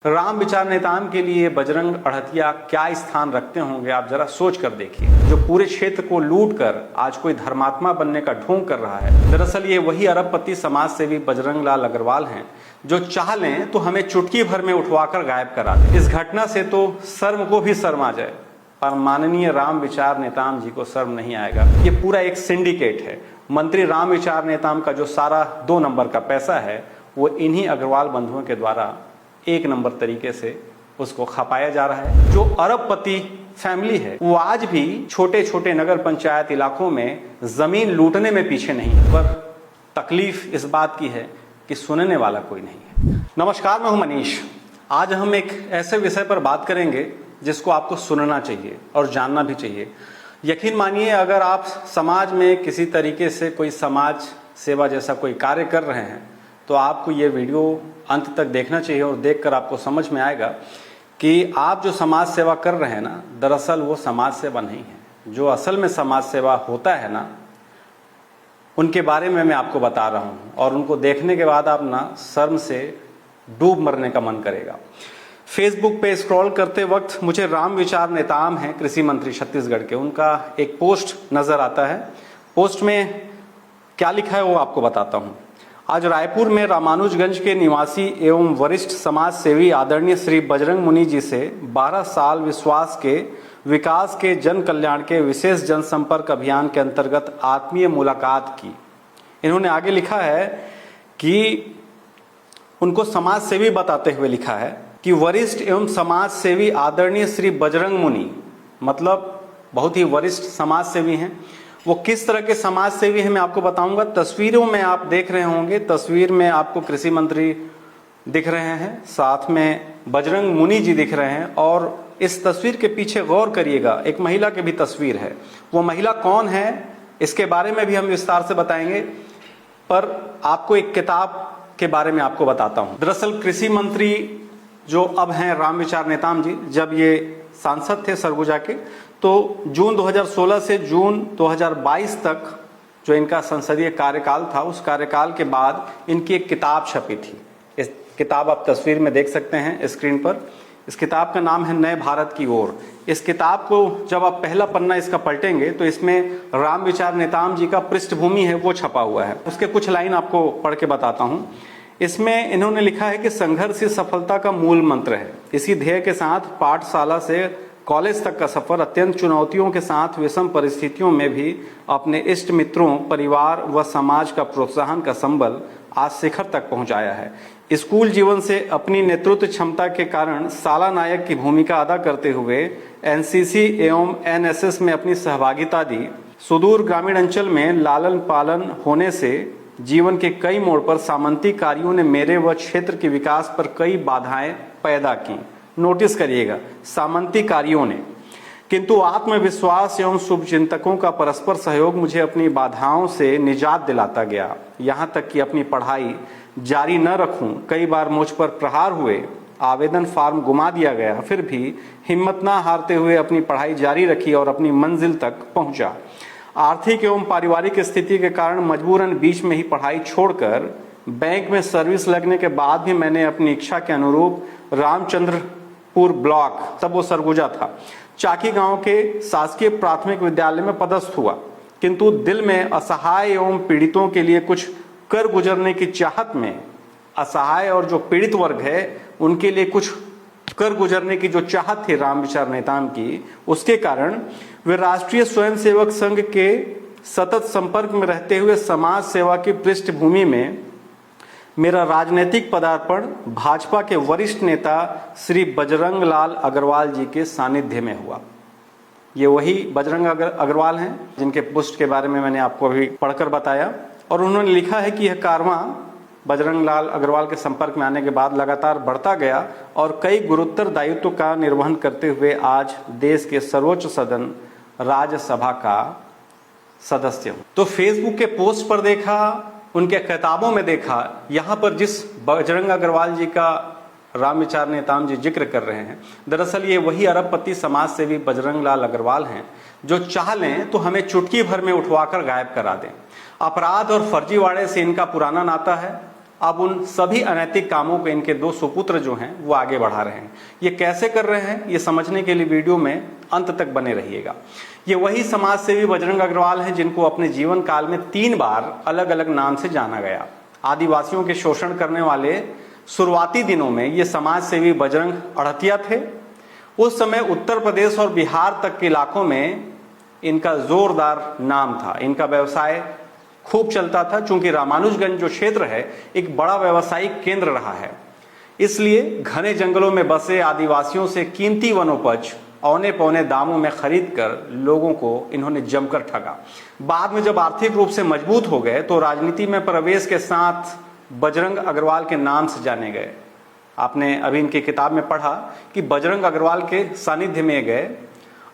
राम विचार नेताम के लिए बजरंग अड़हतिया क्या स्थान रखते होंगे, आप जरा सोच कर देखिए। जो पूरे क्षेत्र को लूट कर आज कोई धर्मात्मा बनने का ढोंग कर रहा है, दरअसल ये वही अरबपति समाज सेवी बजरंग लाल अग्रवाल हैं जो चाह लें तो हमें चुटकी भर में उठवाकर गायब करा दें। इस घटना से तो शर्म को भी शर्म आ जाए, पर माननीय राम विचार नेताम जी को शर्म नहीं आएगा। ये पूरा एक सिंडिकेट है। मंत्री राम विचार नेताम का जो सारा 2 नंबर का पैसा है वो इन्हीं अग्रवाल बंधुओं के द्वारा 1 नंबर तरीके से उसको खपाया जा रहा है। जो अरबपति फैमिली है वो आज भी छोटे छोटे नगर पंचायत इलाकों में जमीन लूटने में पीछे नहीं है, पर तकलीफ इस बात की है कि सुनने वाला कोई नहीं है। नमस्कार, मैं हूं मनीष। आज हम एक ऐसे विषय पर बात करेंगे जिसको आपको सुनना चाहिए और जानना भी चाहिए। यकीन मानिए, अगर आप समाज में किसी तरीके से कोई समाज सेवा जैसा कोई कार्य कर रहे हैं तो आपको ये वीडियो अंत तक देखना चाहिए और देखकर आपको समझ में आएगा कि आप जो समाज सेवा कर रहे हैं ना, दरअसल वो समाज सेवा नहीं है। जो असल में समाज सेवा होता है ना, उनके बारे में मैं आपको बता रहा हूँ और उनको देखने के बाद आप ना शर्म से डूब मरने का मन करेगा। फेसबुक पे स्क्रॉल करते वक्त मुझे राम विचार नेताम हैं, कृषि मंत्री छत्तीसगढ़ के, उनका एक पोस्ट नज़र आता है। पोस्ट में क्या लिखा है वो आपको बताता हूँ। आज रायपुर में रामानुजगंज के निवासी एवं वरिष्ठ समाज सेवी आदरणीय श्री बजरंग मुनि जी से 12 साल विश्वास के विकास के जन कल्याण के विशेष जनसंपर्क अभियान के अंतर्गत आत्मीय मुलाकात की। इन्होंने आगे लिखा है कि उनको समाज सेवी बताते हुए लिखा है कि वरिष्ठ एवं समाज सेवी आदरणीय श्री बजरंग मुनि, मतलब बहुत ही वरिष्ठ समाज सेवी हैं। वो किस तरह के समाज सेवी हैं मैं आपको बताऊंगा। तस्वीरों में आप देख रहे होंगे, तस्वीर में आपको कृषि मंत्री दिख रहे हैं, साथ में बजरंग मुनि जी दिख रहे हैं और इस तस्वीर के पीछे गौर करिएगा, एक महिला की भी तस्वीर है। वो महिला कौन है इसके बारे में भी हम विस्तार से बताएंगे, पर आपको एक किताब के बारे में आपको बताता हूँ। दरअसल कृषि मंत्री जो अब हैं राम विचार नेताम जी, जब ये सांसद थे सरगुजा के, तो जून 2016 से जून 2022 तक जो इनका संसदीय कार्यकाल था, उस कार्यकाल के बाद इनकी एक किताब छपी थी। इस किताब आप तस्वीर में देख सकते हैं स्क्रीन पर। इस किताब का नाम है नए भारत की ओर। इस किताब को जब आप पहला पन्ना इसका पलटेंगे तो इसमें राम विचार नेताम जी का पृष्ठभूमि है वो छपा हुआ है। उसके कुछ लाइन आपको पढ़ के बताता हूँ। इसमें इन्होंने लिखा है कि संघर्ष ही सफलता का मूल मंत्र है। इसी ध्येय के साथ पाठशाला से कॉलेज तक का सफर अत्यंत चुनौतियों के साथ विषम परिस्थितियों में भी अपने इष्ट मित्रों, परिवार व समाज का प्रोत्साहन का संबल आज शिखर तक पहुंचाया है। स्कूल जीवन से अपनी नेतृत्व क्षमता के कारण साला नायक की भूमिका अदा करते हुए एनसीसी एवं एनएसएस में अपनी सहभागिता दी। सुदूर ग्रामीण अंचल में लालन पालन होने से जीवन के कई मोड़ पर सामंती कार्यों ने मेरे व क्षेत्र के विकास पर कई बाधाएं पैदा की। नोटिस करिएगा, सामंती कार्यों ने, किंतु आत्मविश्वास एवं शुभचिंतकों का परस्पर सहयोग मुझे अपनी बाधाओं से निजात दिलाता गया। यहाँ तक कि अपनी पढ़ाई जारी न रखूं, कई बार मुझ पर प्रहार हुए, आवेदन फार्म गुमा दिया गया, फिर भी हिम्मत ना हारते हुए अपनी पढ़ाई जारी रखी और अपनी मंजिल तक पहुंचा। आर्थिक एवं पारिवारिक स्थिति के कारण मजबूरन बीच में ही पढ़ाई छोड़कर बैंक में सर्विस लगने के बाद भी मैंने अपनी इच्छा के अनुरूप रामचंद्रपुर ब्लॉक, तब वो सरगुजा था, चाकी गांव के शासकीय प्राथमिक विद्यालय में पदस्थ हुआ। किंतु दिल में असहाय एवं पीड़ितों के लिए कुछ कर गुजरने की चाहत में, असहाय और जो पीड़ित वर्ग है उनके लिए कुछ कर गुजरने की जो चाहत थी राम विचार नेताम की, उसके कारण वे राष्ट्रीय स्वयंसेवक संघ के सतत संपर्क में रहते हुए समाज सेवा की पृष्ठभूमि में मेरा राजनीतिक पदार्पण भाजपा के वरिष्ठ नेता श्री बजरंग लाल अग्रवाल जी के सानिध्य में हुआ। ये वही बजरंग अग्रवाल हैं जिनके पोस्ट के बारे में मैंने आपको अभी पढ़कर बताया। और उन्होंने लिखा है कि यह कारवां बजरंग लाल अग्रवाल के संपर्क में आने के बाद लगातार बढ़ता गया और कई गुरुतर दायित्व का निर्वहन करते हुए आज देश के सर्वोच्च सदन राज्यसभा का सदस्य हूं। तो फेसबुक के पोस्ट पर देखा, उनके किताबों में देखा, यहाँ पर जिस बजरंग अग्रवाल जी का राम विचार नेताम जी जिक्र कर रहे हैं, दरअसल ये वही अरबपति समाज सेवी बजरंग लाल अग्रवाल हैं जो चाह लें तो हमें चुटकी भर में उठवाकर गायब करा दें। अपराध और फर्जीवाड़े से इनका पुराना नाता है। अब उन सभी अनैतिक कामों को इनके दो सुपुत्र जो हैं वो आगे बढ़ा रहे हैं। ये कैसे कर रहे हैं, ये समझने के लिए वीडियो में अंत तक बने रहिएगा। ये वही समाज सेवी बजरंग अग्रवाल हैं जिनको अपने जीवन काल में 3 बार अलग अलग नाम से जाना गया। आदिवासियों के शोषण करने वाले शुरुआती दिनों में ये समाज सेवी बजरंग अड़तिया थे। उस समय उत्तर प्रदेश और बिहार तक के इलाकों में इनका जोरदार नाम था, इनका व्यवसाय खूब चलता था। चूंकि रामानुजगंज जो क्षेत्र है एक बड़ा व्यावसायिक केंद्र रहा है, इसलिए घने जंगलों में बसे आदिवासियों से कीमती वनोपज औने पौने दामों में खरीद कर लोगों को इन्होंने जमकर ठगा। बाद में जब आर्थिक रूप से मजबूत हो गए तो राजनीति में प्रवेश के साथ बजरंग अग्रवाल के नाम से जाने गए। आपने अभी इनकी किताब में पढ़ा कि बजरंग अग्रवाल के सानिध्य में गए।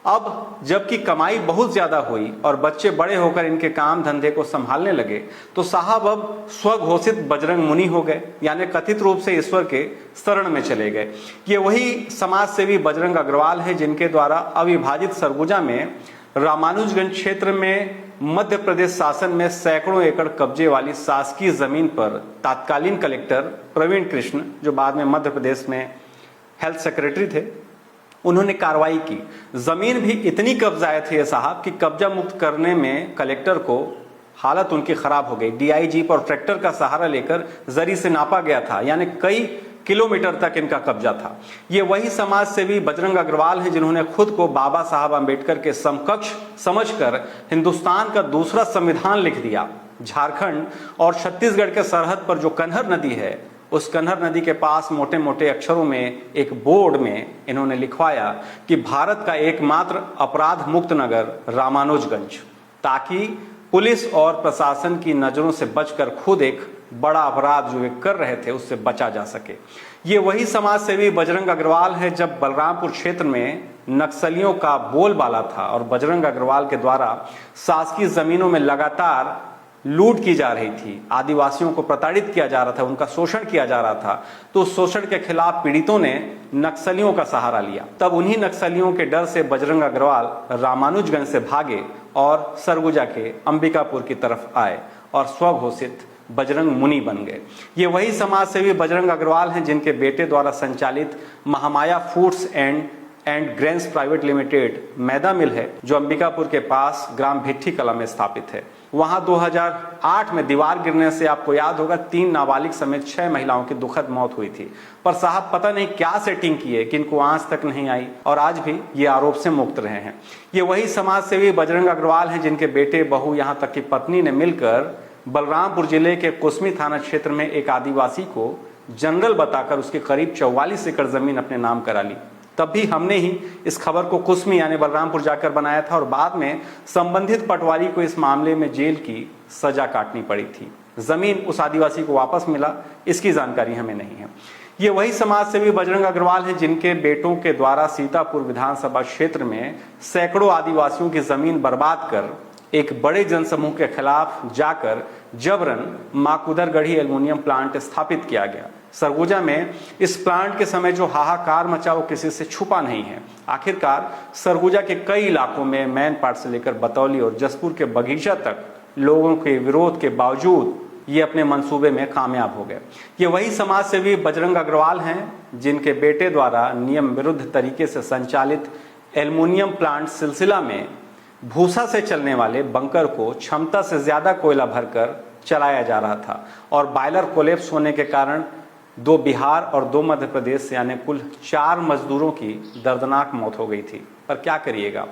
अब जबकि कमाई बहुत ज्यादा हुई और बच्चे बड़े होकर इनके काम धंधे को संभालने लगे तो साहब अब स्वघोषित बजरंग मुनि हो गए, यानी कथित रूप से ईश्वर के शरण में चले गए। ये वही समाज सेवी बजरंग अग्रवाल है जिनके द्वारा अविभाजित सरगुजा में रामानुजगंज क्षेत्र में मध्य प्रदेश शासन में सैकड़ों एकड़ कब्जे वाली शासकीय जमीन पर तत्कालीन कलेक्टर प्रवीण कृष्ण, जो बाद में मध्य प्रदेश में हेल्थ सेक्रेटरी थे, उन्होंने कार्रवाई की। जमीन भी इतनी कब्जाए थे साहब कि कब्जा मुक्त करने में कलेक्टर को हालत उनकी खराब हो गई। डीआईजी पर ट्रैक्टर का सहारा लेकर जरी से नापा गया था, यानी कई किलोमीटर तक इनका कब्जा था। ये वही समाज सेवी बजरंग अग्रवाल हैं जिन्होंने खुद को बाबा साहब अंबेडकर के समकक्ष समझकर हिंदुस्तान का दूसरा संविधान लिख दिया। झारखंड और छत्तीसगढ़ के सरहद पर जो कन्हर नदी है, उस कन्हर नदी के पास मोटे मोटे अक्षरों में एक बोर्ड में इन्होंने लिखवाया कि भारत का एकमात्र अपराध मुक्त नगर रामानुजगंज, ताकि पुलिस और प्रशासन की नजरों से बचकर खुद एक बड़ा अपराध जो वे कर रहे थे उससे बचा जा सके। ये वही समाज सेवी बजरंग अग्रवाल है जब बलरामपुर क्षेत्र में नक्सलियों का बोलबाला था और बजरंग अग्रवाल के द्वारा शासकीय जमीनों में लगातार लूट की जा रही थी, आदिवासियों को प्रताड़ित किया जा रहा था, उनका शोषण किया जा रहा था, तो उस शोषण के खिलाफ पीड़ितों ने नक्सलियों का सहारा लिया। तब उन्हीं नक्सलियों के डर से बजरंग अग्रवाल रामानुजगंज से भागे और सरगुजा के अंबिकापुर की तरफ आए और स्वघोषित बजरंग मुनि बन गए। ये वही समाज सेवी बजरंग अग्रवाल हैं जिनके बेटे द्वारा संचालित Mahamaya foods and grains private limited मैदा मिल है, जो अंबिकापुर के पास ग्राम भिट्ठी कला में स्थापित है। वहां 2008 में दीवार गिरने से आपको याद होगा 3 नाबालिग समेत 6 महिलाओं की दुखद मौत हुई थी। पर साहब पता नहीं क्या सेटिंग की है कि इनको आंच तक नहीं आई और आज भी ये आरोप से मुक्त रहे हैं। ये वही समाज सेवी बजरंग अग्रवाल हैं जिनके बेटे, बहू, यहाँ तक की पत्नी ने मिलकर बलरामपुर जिले के कुसमी थाना क्षेत्र में एक आदिवासी को जनरल बताकर उसके करीब 44 एकड़ जमीन अपने नाम करा ली। तब भी हमने ही इस खबर को कुसमी यानी बलरामपुर जाकर बनाया था और बाद में संबंधित पटवारी को इस मामले में जेल की सजा काटनी पड़ी थी। जमीन उस आदिवासी को वापस मिला, इसकी जानकारी हमें नहीं है। ये वही समाज सेवी बजरंग अग्रवाल हैं जिनके बेटों के द्वारा सीतापुर विधानसभा क्षेत्र में सैकड़ों आदिवासियों की जमीन बर्बाद कर एक बड़े जनसमूह के खिलाफ जाकर जबरन माकुदरगढ़ी एल्युमिनियम प्लांट स्थापित किया गया। सरगुजा में इस प्लांट के समय जो हाहाकार मचा वो किसी से छुपा नहीं है। आखिरकार सरगुजा के कई इलाकों में मैनपाट से लेकर बतौली और जसपुर के बगीचा तक लोगों के विरोध के बावजूद ये अपने मंसूबे में कामयाब हो गए। ये वही समाज सेवी बजरंग अग्रवाल हैं जिनके बेटे द्वारा नियम विरुद्ध तरीके से संचालित एल्युमिनियम प्लांट सिलसिला में भूसा से चलने वाले बंकर को क्षमता से ज्यादा कोयला भरकर चलाया जा रहा था और बॉयलर कोलैप्स होने के कारण 2 बिहार और 2 मध्य प्रदेश से यानी कुल 4 मजदूरों की दर्दनाक मौत हो गई थी। पर क्या करिएगा,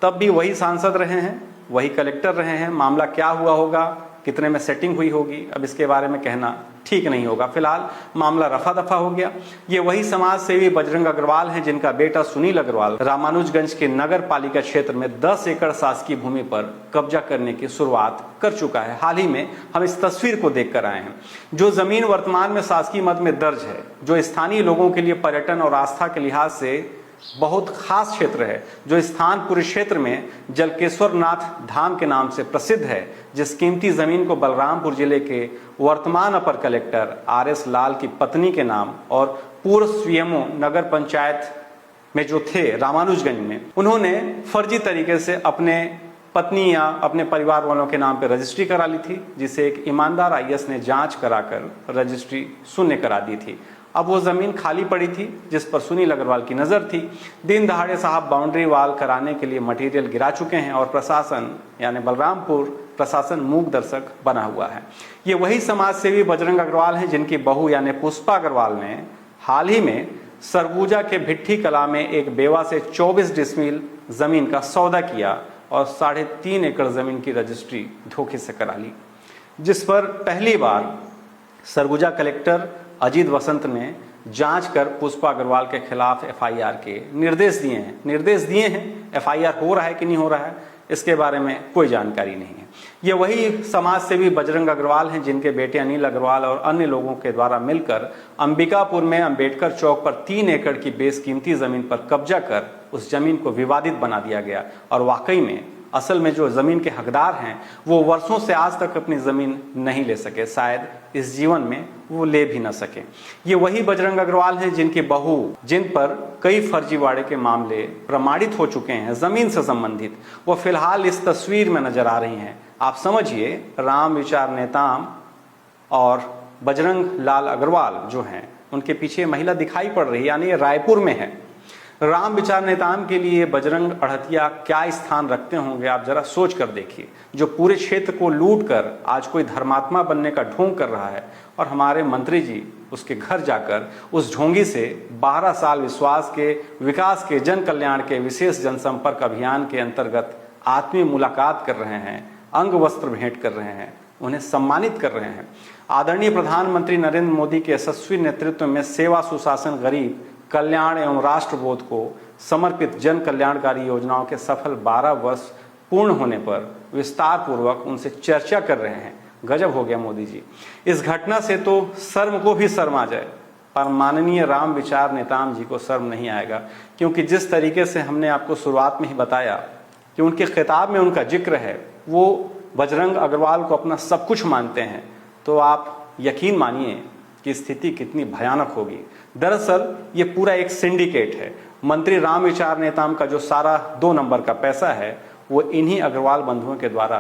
तब भी वही सांसद रहे हैं, वही कलेक्टर रहे हैं। मामला क्या हुआ होगा, कितने में सेटिंग हुई होगी, अब इसके बारे में कहना ठीक नहीं होगा। फिलहाल मामला रफा दफा हो गया। ये वही समाज सेवी बजरंग अग्रवाल हैं जिनका बेटा सुनील अग्रवाल रामानुजगंज के नगर पालिका क्षेत्र में 10 एकड़ शासकीय भूमि पर कब्जा करने की शुरुआत कर चुका है। हाल ही में हम इस तस्वीर को देख कर आए हैं। जो जमीन वर्तमान में शासकीय मद में दर्ज है, जो स्थानीय लोगों के लिए पर्यटन और आस्था के लिहाज से बहुत खास क्षेत्र है, जो स्थान पूरे क्षेत्र में जलकेश्वर नाथ धाम के नाम से प्रसिद्ध है, जिस कीमती जमीन को बलरामपुर जिले के वर्तमान अपर कलेक्टर RS लाल की पत्नी के नाम और पूर्व सीएमओ नगर पंचायत में जो थे रामानुजगंज में, उन्होंने फर्जी तरीके से अपने पत्नी या अपने परिवार वालों के नाम पर रजिस्ट्री करा ली थी, जिसे एक ईमानदार आईएएस ने जांच कराकर रजिस्ट्री शून्य करा दी थी। अब वो जमीन खाली पड़ी थी जिस पर सुनील अग्रवाल की नजर थी। दिन दहाड़े साहब बाउंड्री वाल कराने के लिए मटेरियल गिरा चुके हैं और प्रशासन यानी बलरामपुर प्रशासन मूक दर्शक बना हुआ है। ये वही समाज सेवी बजरंग अग्रवाल हैं जिनकी बहू यानी पुष्पा अग्रवाल ने हाल ही में सरगुजा के भिट्ठी कला में एक बेवा से 24 डिसमिल जमीन का सौदा किया और 3.5 एकड़ जमीन की रजिस्ट्री धोखे से करा ली, जिस पर पहली बार सरगुजा कलेक्टर अजीत वसंत ने जांच कर पुष्पा अग्रवाल के खिलाफ एफआईआर के निर्देश दिए हैं। एफआईआर हो रहा है कि नहीं हो रहा है इसके बारे में कोई जानकारी नहीं है। ये वही समाज सेवी बजरंग अग्रवाल हैं जिनके बेटे अनिल अग्रवाल और अन्य लोगों के द्वारा मिलकर अंबिकापुर में अंबेडकर चौक पर 3 एकड़ की बेशकीमती जमीन पर कब्जा कर उस जमीन को विवादित बना दिया गया और वाकई में असल में जो जमीन के हकदार हैं वो वर्षों से आज तक अपनी जमीन नहीं ले सके, शायद इस जीवन में वो ले भी ना सके। ये वही बजरंग अग्रवाल हैं जिनकी बहू जिन पर कई फर्जीवाड़े के मामले प्रमाणित हो चुके हैं जमीन से संबंधित, वो फिलहाल इस तस्वीर में नजर आ रही हैं। आप समझिए राम विचार नेताम और बजरंग लाल अग्रवाल जो हैं उनके पीछे महिला दिखाई पड़ रही है, यानी ये रायपुर में है। राम विचार नेताम के लिए बजरंग अड़हतिया क्या स्थान रखते होंगे आप जरा सोच कर देखिए, जो पूरे क्षेत्र को लूट कर आज कोई धर्मात्मा बनने का ढोंग कर रहा है और हमारे मंत्री जी उसके घर जाकर उस ढोंगी से 12 साल विश्वास के, विकास के, जन कल्याण के विशेष जनसंपर्क अभियान के अंतर्गत आत्मीय मुलाकात कर रहे हैं, अंग वस्त्र भेंट कर रहे हैं, उन्हें सम्मानित कर रहे हैं। आदरणीय प्रधानमंत्री नरेंद्र मोदी के यशस्वी नेतृत्व में सेवा, सुशासन, गरीब कल्याण एवं राष्ट्रबोध को समर्पित जन कल्याणकारी योजनाओं के सफल 12 वर्ष पूर्ण होने पर विस्तार पूर्वक उनसे चर्चा कर रहे हैं। गजब हो गया मोदी जी। इस घटना से तो शर्म को भी शर्म आ जाए, पर माननीय राम विचार नेताम जी को शर्म नहीं आएगा, क्योंकि जिस तरीके से हमने आपको शुरुआत में ही बताया कि उनके खिताब में उनका जिक्र है, वो बजरंग अग्रवाल को अपना सब कुछ मानते हैं, तो आप यकीन मानिए कि स्थिति कितनी भयानक होगी। दरअसल ये पूरा एक सिंडिकेट है। मंत्री राम विचार नेताम का जो सारा 2 नंबर का पैसा है वो इन्हीं अग्रवाल बंधुओं के द्वारा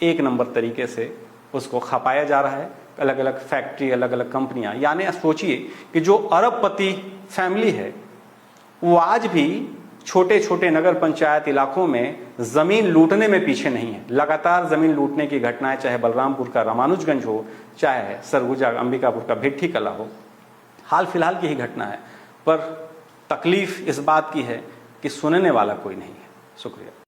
1 नंबर तरीके से उसको खपाया जा रहा है। अलग अलग फैक्ट्री, अलग अलग कंपनियां, यानी सोचिए कि जो अरबपति फैमिली है वो आज भी छोटे छोटे नगर पंचायत इलाकों में जमीन लूटने में पीछे नहीं है। लगातार जमीन लूटने की घटनाएं, चाहे बलरामपुर का रामानुजगंज हो, चाहे सरगुजा अंबिकापुर का भिट्ठी कला हो, हाल फिलहाल की ही घटना है। पर तकलीफ इस बात की है कि सुनने वाला कोई नहीं है। शुक्रिया।